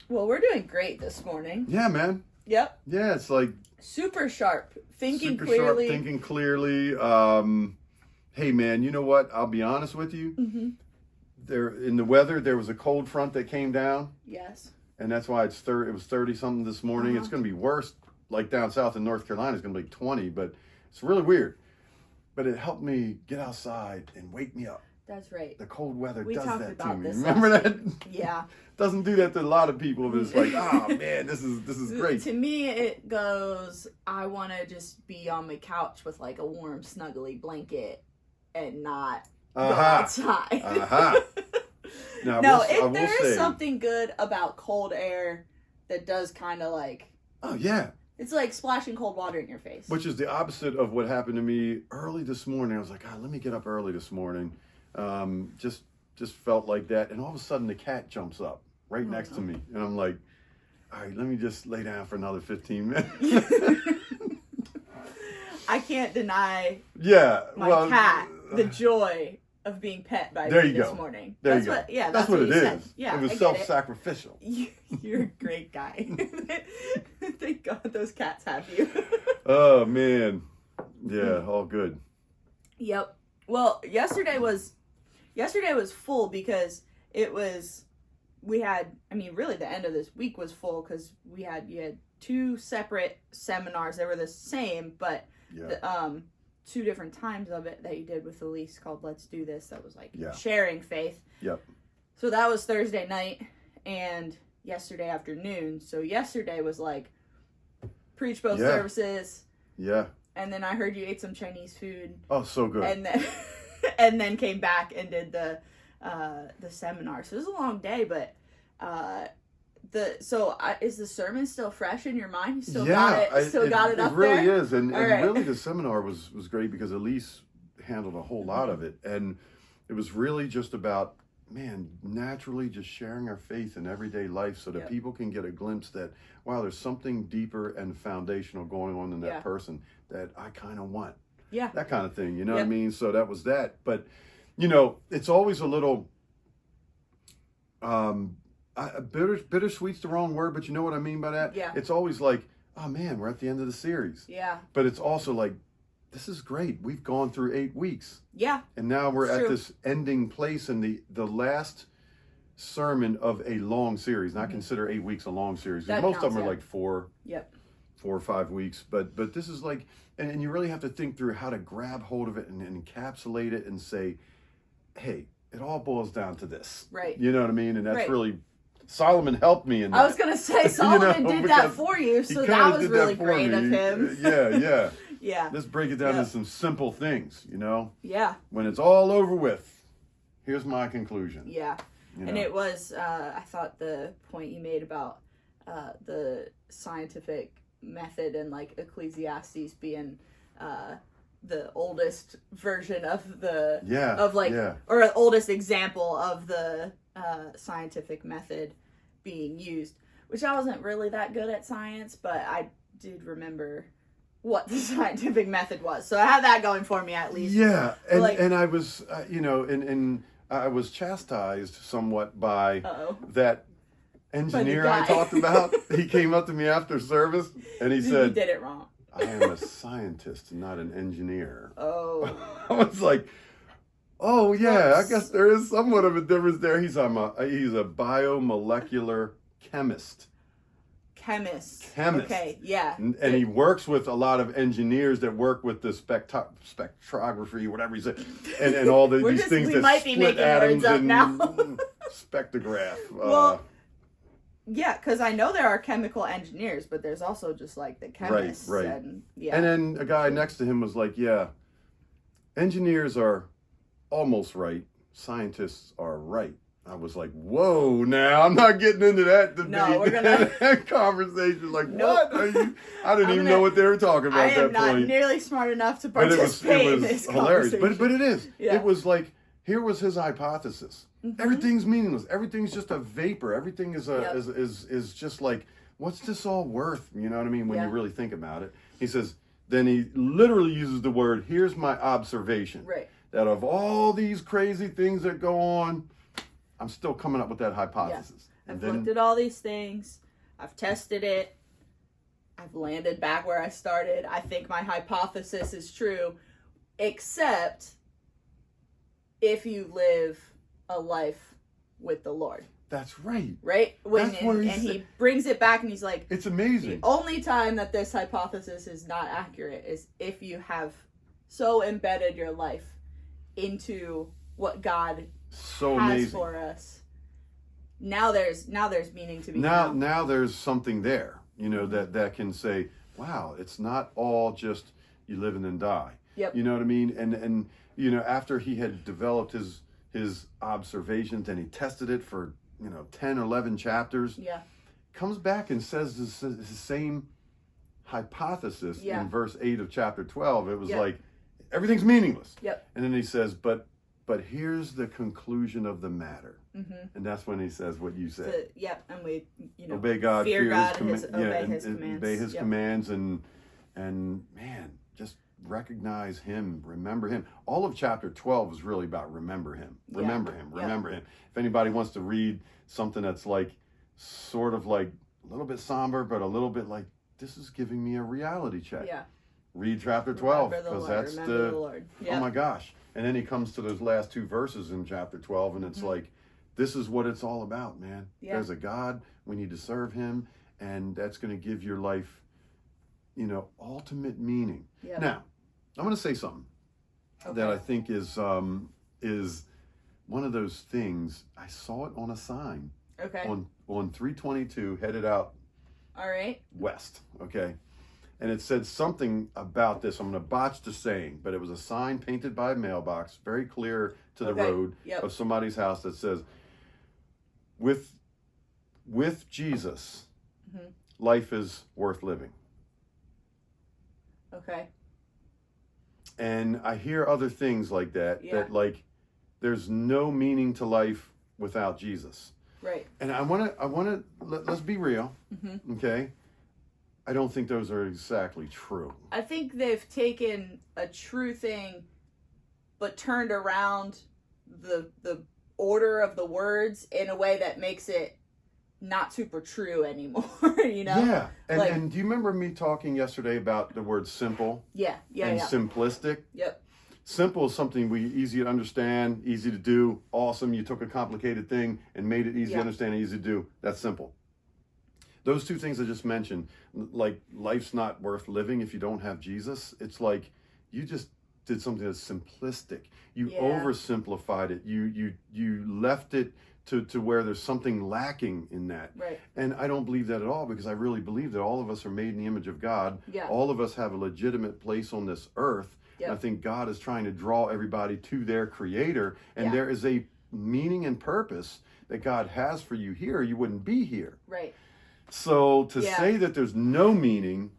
Well, we're doing great this morning. Yeah, man. Yep. Yeah, it's like super sharp, thinking super clearly. sharp, thinking clearly. Hey, man, you know what? I'll be honest with you. Mm-hmm. There in the weather, there was a cold front that came down. Yes. And that's why it was 30 something this morning. Uh-huh. It's going to be worse. Like down south in North Carolina, it's going to be 20, but it's really weird. But it helped me get outside and wake me up. That's right. The cold weather We does talked that to about me. this Remember last that? week. Yeah. Doesn't do that to a lot of people, but it's like, oh man, this is great. To me, it goes, I want to just be on my couch with like a warm, snuggly blanket and not go outside. Now, No, I will there say, is something good about cold air that does kind of like, oh yeah, it's like splashing cold water in your face. which is the opposite of what happened to me early this morning. I was like, let me get up early this morning. Just felt like that, and all of a sudden the cat jumps up right next to me, and I'm like, all right, let me just lay down for another 15 minutes. I can't deny my cat the joy of being pet by there me you this go. morning. There That's you go. what, yeah, that's what it you is. said. Yeah, it was I get self-sacrificial. You're a great guy. Thank God those cats have you. Oh man, yeah, all good. Yep. Well, yesterday was full because really the end of this week was full because you had two separate seminars. They were the same, but two different times of it that you did with Elise called Let's Do This. That was like sharing faith. Yep. So that was Thursday night and yesterday afternoon. So yesterday was like preach both services. Yeah. And then I heard you ate some Chinese food. Oh, so good. And then and then came back and did the seminar. So it was a long day, but is the sermon still fresh in your mind? You still got it up there? It really is. And right. really the seminar was great because Elise handled a whole lot of it. And it was really just about, man, naturally just sharing our faith in everyday life so that people can get a glimpse that, wow, there's something deeper and foundational going on in that person that I kind of want. Yeah. That kind of thing, you know what I mean? So that was that. But, you know, it's always a little... bittersweet's the wrong word, but you know what I mean by that? Yeah. It's always like, oh man, we're at the end of the series. Yeah. But it's also like, this is great. We've gone through 8 weeks. Yeah. And now we're at this ending place in the last sermon of a long series. And I consider 8 weeks a long series. Most of them are like 4 or 5 weeks. But this is like, and you really have to think through how to grab hold of it and encapsulate it and say, hey, it all boils down to this. Right. You know what I mean? And that's really... Solomon helped me in that. I was going to say, Solomon did that for you, so that was really great of him. Yeah. Yeah. Let's break it down to some simple things, you know? Yeah. When it's all over with, here's my conclusion. Yeah. And it was, I thought the point you made about the scientific method and like Ecclesiastes being the oldest version of or the oldest example of the scientific method being used, which I wasn't really that good at science, but I did remember what the scientific method was, so I had that going for me at least. Yeah, and I was and I was chastised somewhat by that engineer I talked about. He came up to me after service and he said, "You did it wrong. I am a scientist, not an engineer." Oh. I was like, oh yeah, I guess there is somewhat of a difference there. He's a biomolecular chemist. Chemist. Okay, yeah. And he works with a lot of engineers that work with the spectrography, whatever he said, and all these things that split atoms and spectrograph. Well, yeah, because I know there are chemical engineers, but there's also just like the chemists. Right. And then a guy next to him was like, yeah, engineers are almost right. Scientists are right. I was like, whoa, now I'm not getting into that debate. No, we're gonna that conversation. Like, what are you? I didn't even know what they were talking about at that point. I am not nearly smart enough to participate in this hilarious. conversation. But it is. Yeah. It was like, here was his hypothesis. Mm-hmm. Everything's meaningless. Everything's just a vapor. Everything is is just like, what's this all worth? You know what I mean? When you really think about it. He says, then he literally uses the word, here's my observation. Right. That of all these crazy things that go on, I'm still coming up with that hypothesis. I've looked at all these things. I've tested it. I've landed back where I started. I think my hypothesis is true, except if you live a life with the Lord. That's right. Right? He brings it back and he's like, it's amazing. The only time that this hypothesis is not accurate is if you have so embedded your life into what God has for us. Now there's meaning to be found. Now there's something there, that can say, wow, it's not all just you live and then die. Yep. You know what I mean? And after he had developed his observations and he tested it for 10 or 11 chapters, comes back and says the same hypothesis in verse 8 of chapter 12. It was like, everything's meaningless. Yep. And then he says, but here's the conclusion of the matter. And that's when he says what you said. And we, obey God, fear God, obey his commands. Obey his commands, and man, just recognize him, remember him. All of chapter 12 is really about remember him. Remember him. If anybody wants to read something that's like sort of like a little bit somber, but a little bit like, this is giving me a reality check. Yeah. Read chapter 12, because that's the Lord. Oh my gosh. And then he comes to those last two verses in chapter 12, and it's like, this is what it's all about, man. There's a God, we need to serve him, and that's going to give your life, ultimate meaning. Now, I'm going to say something that I think is one of those things. I saw it on a sign. Okay. On 322, headed out. All right. West. Okay. And it said something about this. I'm going to botch the saying, but it was a sign painted by a mailbox, very clear to the road of somebody's house, that says, with Jesus, life is worth living. Okay. And I hear other things like that, that like, there's no meaning to life without Jesus. Right. And I want to, let's be real. Okay. I don't think those are exactly true. I think they've taken a true thing, but turned around the order of the words in a way that makes it not super true anymore, Yeah. And do you remember me talking yesterday about the word simple? Yeah. And simplistic? Yep. Simple is something easy to understand, easy to do, awesome. You took a complicated thing and made it easy to understand and easy to do. That's simple. Those two things I just mentioned, like life's not worth living if you don't have Jesus. It's like you just did something that's simplistic. You oversimplified it. You left it to where there's something lacking in that. Right. And I don't believe that at all, because I really believe that all of us are made in the image of God. Yeah. All of us have a legitimate place on this earth. Yep. I think God is trying to draw everybody to their creator, and there is a meaning and purpose that God has for you here. You wouldn't be here. Right. So to say that there's no meaning,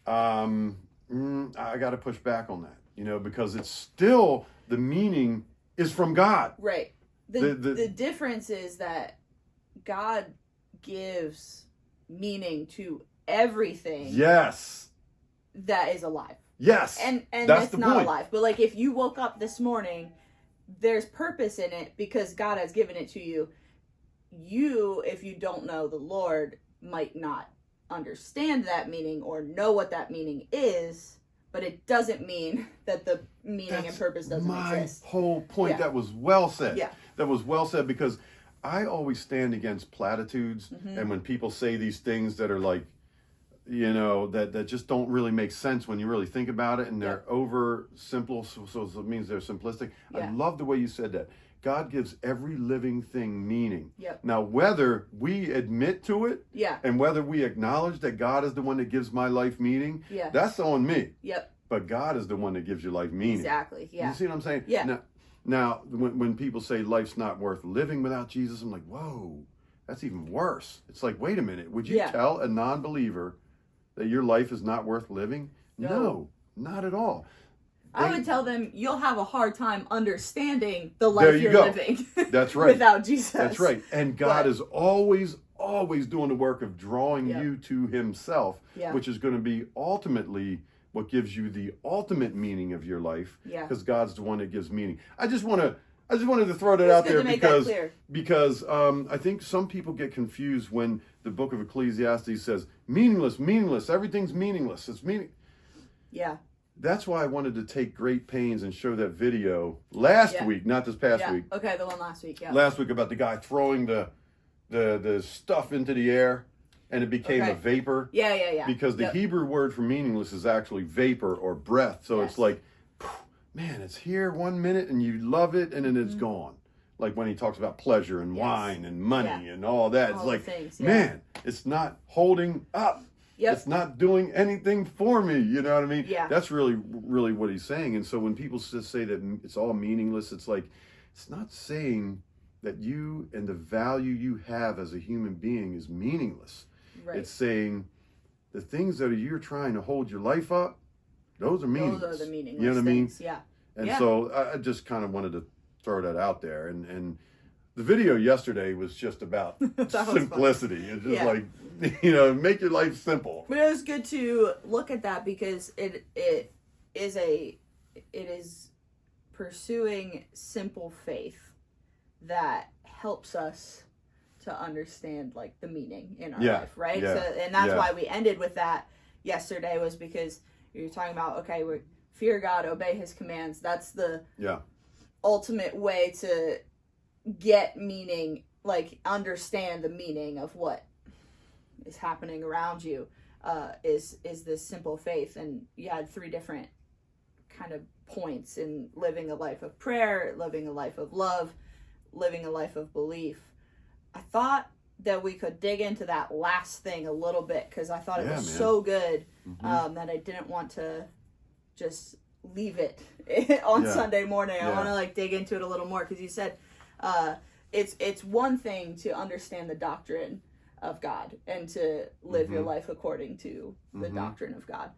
I got to push back on that, because it's still, the meaning is from God. Right. The difference is that God gives meaning to everything. Yes. That is alive. Yes. And that's not alive. But like, if you woke up this morning, there's purpose in it because God has given it to you. You, if you don't know the Lord, might not understand that meaning or know what that meaning is, but it doesn't mean that the meaning and purpose doesn't exist. My whole point. That was well said. Yeah. That was well said, because I always stand against platitudes, and when people say these things that are like, that just don't really make sense when you really think about it, and they're over simple, so it means they're simplistic. I love the way you said that. God gives every living thing meaning. Yep. Now, whether we admit to it, and whether we acknowledge that God is the one that gives my life meaning, that's on me. Yep. But God is the one that gives your life meaning. Exactly. Yeah. You see what I'm saying? Yeah. Now, when people say life's not worth living without Jesus, I'm like, whoa, that's even worse. It's like, wait a minute, would you tell a non-believer that your life is not worth living? No, not at all. I would tell them you'll have a hard time understanding the life you're living. That's right. Without Jesus. That's right. And God is always doing the work of drawing you to himself, which is going to be ultimately what gives you the ultimate meaning of your life, because God's the one that gives meaning. I just want to I just wanted to throw that out there because I think some people get confused when the book of Ecclesiastes says meaningless, everything's meaningless. It's meaning. Yeah. That's why I wanted to take great pains and show that video last week, not this past week. Okay, the one last week, Last week about the guy throwing the stuff into the air and it became a vapor. Yeah. Because the Hebrew word for meaningless is actually vapor or breath. So it's like, man, it's here 1 minute and you love it and then it's gone. Like when he talks about pleasure and wine and money and all that. It's like, man, it's not holding up. It's not doing anything for me. You know what I mean? Yeah. That's really what he's saying. And so when people just say that it's all meaningless, it's like, it's not saying that you and the value you have as a human being is meaningless. Right. It's saying the things that you're trying to hold your life up, those are meaningless. Those are the meaningless You know what things. I mean? Yeah. And so I just kind of wanted to throw that out there. And the video yesterday was just about simplicity. It's just like, make your life simple. But it was good to look at that because it is pursuing simple faith that helps us to understand like the meaning in our life, right? So, and that's why we ended with that yesterday, was because you're talking about, okay, we fear God, obey his commands. That's the ultimate way to get meaning, like understand the meaning of what is happening around you, is this simple faith. And you had 3 different kind of points in living a life of prayer, living a life of love, living a life of belief. I thought that we could dig into that last thing a little bit because I thought it was so good that I didn't want to just leave it on Sunday morning. I want to like dig into it a little more because you said it's one thing to understand the doctrine of God and to live your life according to the doctrine of God.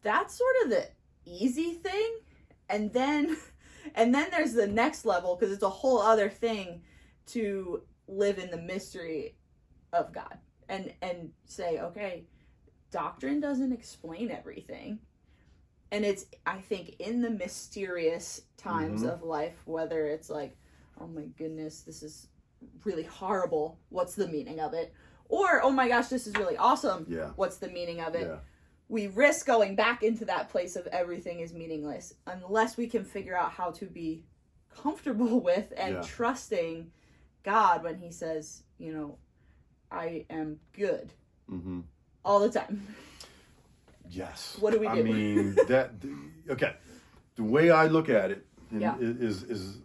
That's sort of the easy thing, and then there's the next level, because it's a whole other thing to live in the mystery of God and say, okay, doctrine doesn't explain everything. And it's, I think, in the mysterious times of life, whether it's like, oh my goodness, this is really horrible, what's the meaning of it? Or, oh my gosh, this is really awesome, what's the meaning of it? We risk going back into that place of everything is meaningless unless we can figure out how to be comfortable with and trusting God when he says, I am good all the time. Yes. What do we do? I mean, the way I look at it is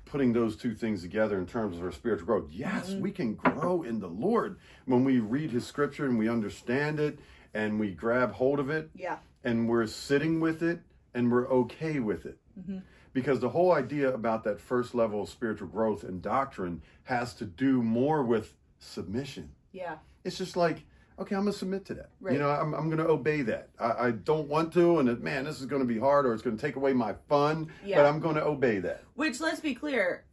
putting those two things together in terms of our spiritual growth. Yes, we can grow in the Lord when we read his scripture and we understand it and we grab hold of it and we're sitting with it and we're okay with it. Because the whole idea about that first level of spiritual growth and doctrine has to do more with submission. Yeah. It's just like, okay, I'm going to submit to that. Right. I'm going to obey that. I don't want to, and man, this is going to be hard, or it's going to take away my fun, but I'm going to obey that. Which, let's be clear,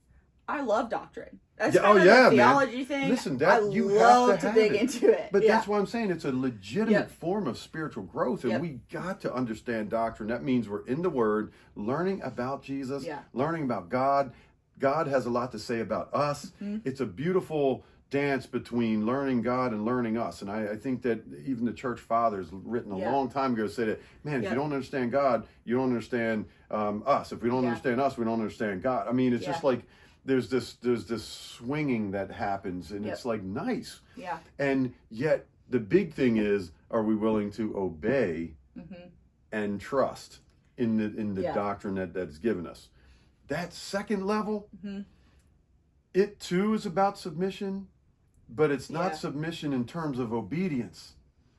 I love doctrine. That's kind of a theology thing. Listen, you love to dig into it. But that's why I'm saying it's a legitimate form of spiritual growth, and we got to understand doctrine. That means we're in the Word, learning about Jesus, learning about God. God has a lot to say about us. It's a beautiful dance between learning God and learning us. And I think that even the church fathers written a long time ago said that, man, if you don't understand God, you don't understand us. If we don't understand us, we don't understand God. I mean, it's just like there's this swinging that happens, and it's like nice. Yeah. And yet the big thing is, are we willing to obey and trust in the doctrine that's given us? That second level, it too is about submission. But it's not submission in terms of obedience.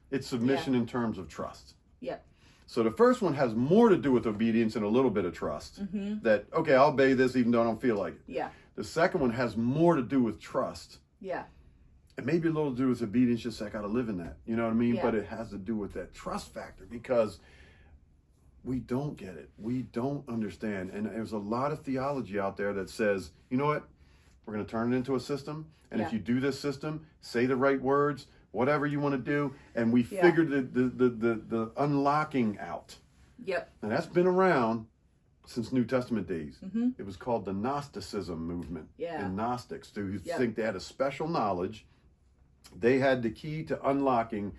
It's submission in terms of trust. Yep. So the first one has more to do with obedience and a little bit of trust. That, okay, I'll obey this even though I don't feel like it. Yeah. The second one has more to do with trust. Yeah. And maybe a little to do with obedience, just I got to live in that. You know what I mean? Yeah. But it has to do with that trust factor, because we don't get it. We don't understand. And there's a lot of theology out there that says, you know what? We're going to turn it into a system. And if you do this system, say the right words, whatever you want to do, and we figured the unlocking out. Yep. And that's been around since New Testament days. Mm-hmm. It was called the Gnosticism movement. Yeah. And Gnostics, who Yep. think they had a special knowledge. They had the key to unlocking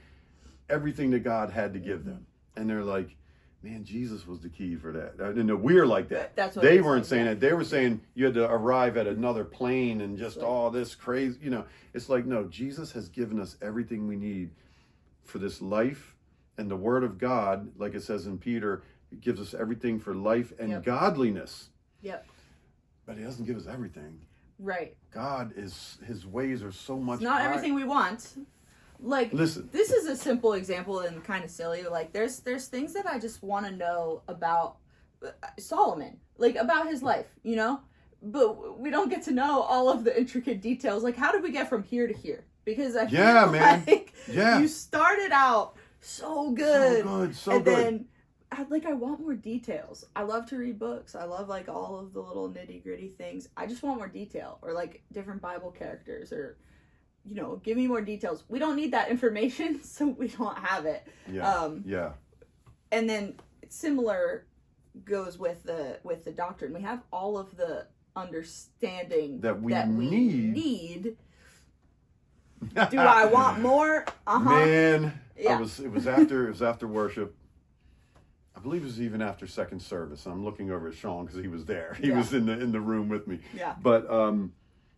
everything that God had to give them. And they're like, man, Jesus was the key for that. And we're like that. That's what they weren't saying that. They were saying you had to arrive at another plane and just right. all this crazy, you know. It's like, no, Jesus has given us everything we need for this life. And the Word of God, like it says in Peter, it gives us everything for life and Yep. godliness. Yep. But he doesn't give us everything. Right. God his ways are so much It's not higher. everything we want. Like, listen, this is a simple example and kind of silly. Like, there's things that I just want to know about Solomon, like about his life, you know, but we don't get to know all of the intricate details. Like, how did we get from here to here? Because I feel man. like Yeah. you started out so good, so and good. then I want more details. I love to read books. I love like all of the little nitty gritty things. I just want more detail, or like different Bible characters, or you know, give me more details. We don't need that information, so we don't have it. Yeah. And then similar goes with the doctrine. We have all of the understanding that we need. Do I want more? Man, yeah. It was after worship. I believe it was even after second service. I'm looking over at Sean because he was there. He was in the room with me. Yeah. But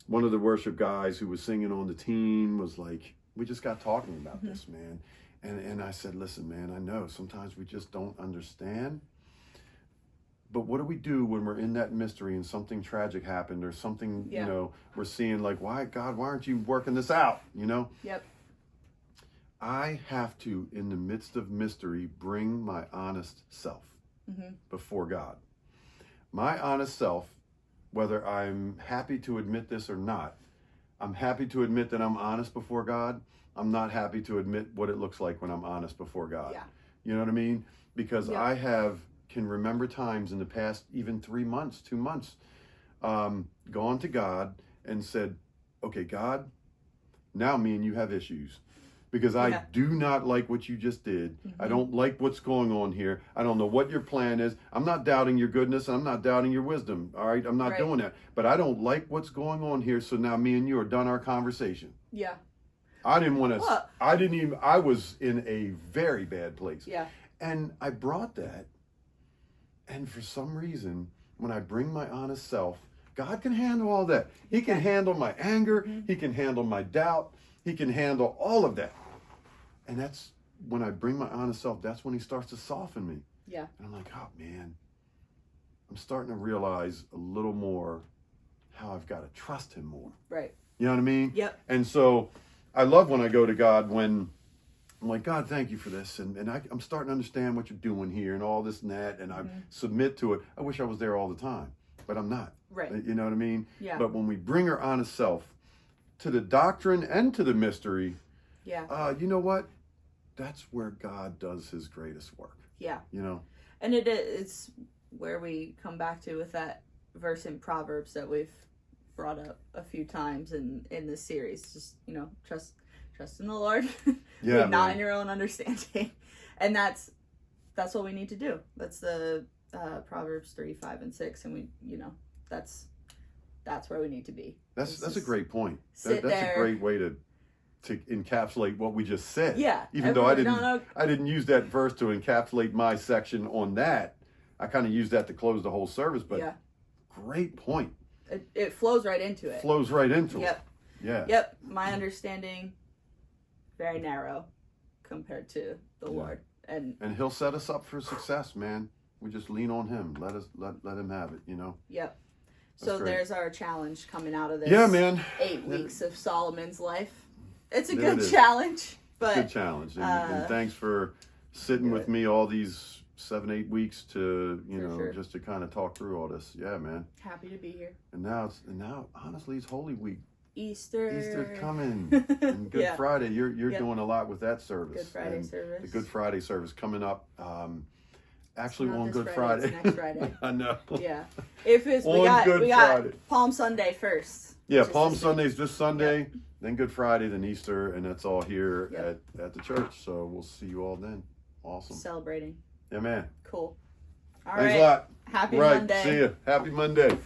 one of the worship guys who was singing on the team was like, we just got talking about this, man. And I said, listen, man, I know sometimes we just don't understand. But what do we do when we're in that mystery and something tragic happened or something, you know, we're seeing like, why aren't you working this out, you know? Yep. I have to, in the midst of mystery, bring my honest self before God. My honest self, whether I'm happy to admit this or not, I'm happy to admit that I'm honest before God. I'm not happy to admit what it looks like when I'm honest before God. Yeah. You know what I mean? Because I can remember times in the past, even 3 months, 2 months, gone to God and said, okay, God, now me and you have issues. Because I do not like what you just did. I don't like what's going on here. I don't know what your plan is. I'm not doubting your goodness. I'm not doubting your wisdom. All right? I'm not doing that. But I don't like what's going on here. So now me and you are done our conversation. Yeah. I didn't want to. I was in a very bad place. Yeah. And I brought that. And for some reason, when I bring my honest self, God can handle all that. He can handle my anger. He can handle my doubt. He can handle all of that. And that's when I bring my honest self, that's when he starts to soften me. Yeah. And I'm like, oh man, I'm starting to realize a little more how I've got to trust him more. Right. You know what I mean? Yep. And so I love when I go to God when I'm like, God, thank you for this. And I'm starting to understand what you're doing here and all this and that. And I submit to it. I wish I was there all the time, but I'm not. Right. You know what I mean? Yeah. But when we bring our honest self to the doctrine and to the mystery, you know what? That's where God does his greatest work. Yeah. You know? And it's where we come back to with that verse in Proverbs that we've brought up a few times in this series. Just, you know, trust in the Lord. Yeah. Not in your own understanding. And that's what we need to do. That's the Proverbs 3, 5, and 6. And we, you know, that's where we need to be. That's a great point. That's a great way to encapsulate what we just said. Yeah. Even though I didn't use that verse to encapsulate my section on that. I kind of used that to close the whole service, but great point. It flows right into it. Flows right into it. Yep. Yeah. Yep. My understanding, very narrow compared to the Lord. And he'll set us up for success, man. We just lean on him. Let him have it, you know? Yep. So there's our challenge coming out of this. Yeah, man. 8 weeks of Solomon's life. It's a good challenge. But good challenge. And thanks for sitting with me all these 7-8 weeks to, you know, just to kind of talk through all this. Yeah, man. Happy to be here. And now honestly it's Holy Week. Easter coming. And Good Friday. You're doing a lot with that service. Good Friday service. The Good Friday service coming up. Actually on this Good Friday. Friday. It's next Friday. I know. Yeah. If it's we got Palm Sunday first. Yeah, Palm Sunday's this Sunday, then Good Friday, then Easter, and that's all here at the church. So we'll see you all then. Awesome. Celebrating. Yeah, man. Cool. All Thanks right. a lot. Happy Monday. See you. Happy Monday.